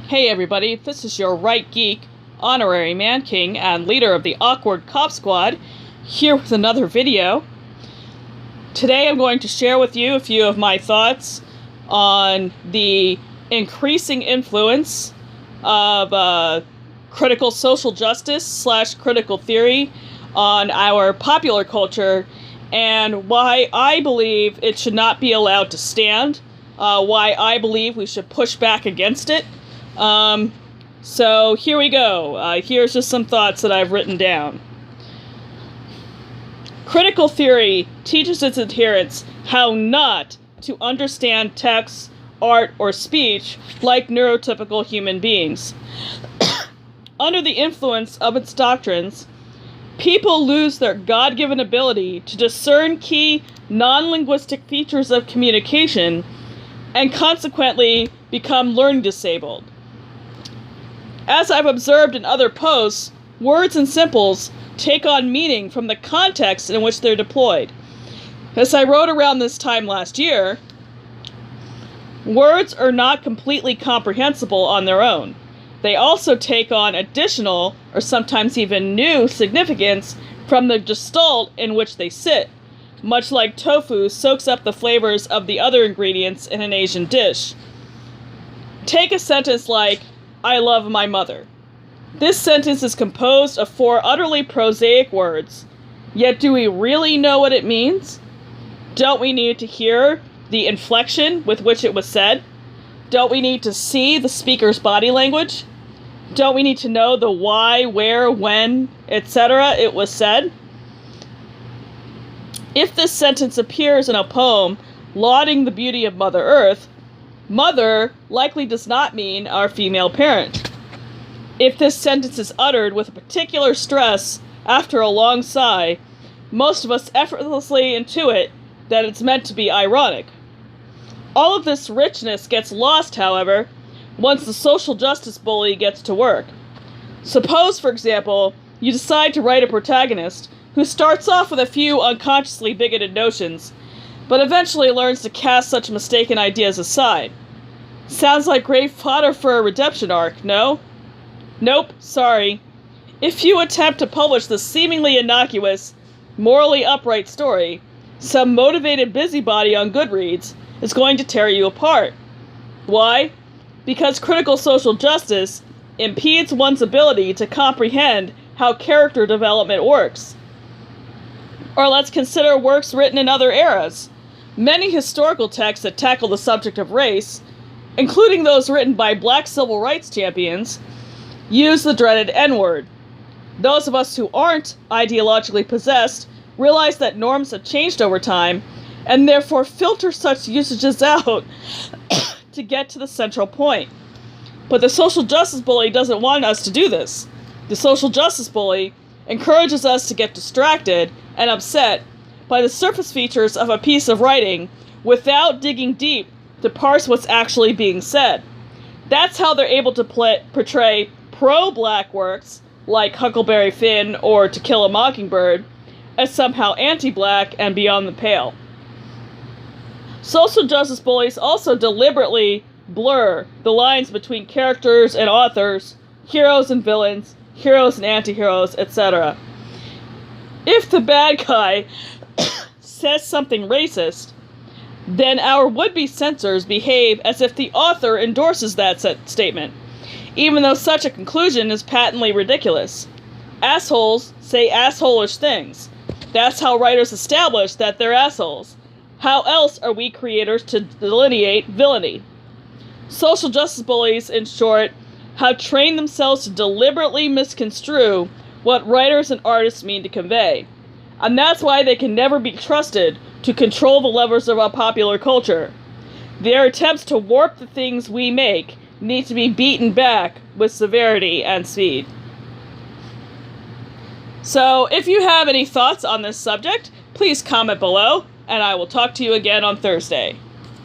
Hey everybody, this is your Right Geek, honorary man king, and leader of the Awkward Cop Squad, here with another video. Today I'm going to share with you a few of my thoughts on the increasing influence of critical social justice / critical theory on our popular culture, and why I believe it should not be allowed to stand, why I believe we should push back against it. So here we go. Here's just some thoughts that I've written down. Critical theory teaches its adherents how not to understand text, art, or speech like neurotypical human beings. Under the influence of its doctrines, people lose their God-given ability to discern key non-linguistic features of communication and consequently become learning disabled. As I've observed in other posts, words and symbols take on meaning from the context in which they're deployed. As I wrote around this time last year, words are not completely comprehensible on their own. They also take on additional, or sometimes even new, significance from the gestalt in which they sit, much like tofu soaks up the flavors of the other ingredients in an Asian dish. Take a sentence like, "I love my mother." This sentence is composed of 4 utterly prosaic words, yet do we really know what it means? Don't we need to hear the inflection with which it was said? Don't we need to see the speaker's body language? Don't we need to know the why, where, when, etc. it was said? If this sentence appears in a poem lauding the beauty of Mother Earth, mother likely does not mean our female parent. If this sentence is uttered with a particular stress after a long sigh, most of us effortlessly intuit that it's meant to be ironic. All of this richness gets lost, however, once the social justice bully gets to work. Suppose, for example, you decide to write a protagonist who starts off with a few unconsciously bigoted notions, but eventually learns to cast such mistaken ideas aside. Sounds like great fodder for a redemption arc, no? Nope, sorry. If you attempt to publish this seemingly innocuous, morally upright story, some motivated busybody on Goodreads is going to tear you apart. Why? Because critical social justice impedes one's ability to comprehend how character development works. Or let's consider works written in other eras. Many historical texts that tackle the subject of race, including those written by black civil rights champions, use the dreaded N-word. Those of us who aren't ideologically possessed realize that norms have changed over time, and therefore filter such usages out to get to the central point. But the social justice bully doesn't want us to do this. The social justice bully encourages us to get distracted and upset by the surface features of a piece of writing without digging deep to parse what's actually being said. That's how they're able to portray pro-black works like Huckleberry Finn or To Kill a Mockingbird as somehow anti-black and beyond the pale. Social justice bullies also deliberately blur the lines between characters and authors, heroes and villains, heroes and anti-heroes, etc. If the bad guy says something racist, then our would-be censors behave as if the author endorses that statement, even though such a conclusion is patently ridiculous. Assholes say asshole-ish things. That's how writers establish that they're assholes. How else are we creators to delineate villainy? Social justice bullies, in short, have trained themselves to deliberately misconstrue what writers and artists mean to convey. And that's why they can never be trusted to control the levers of our popular culture. Their attempts to warp the things we make need to be beaten back with severity and speed. So, if you have any thoughts on this subject, please comment below, and I will talk to you again on Thursday.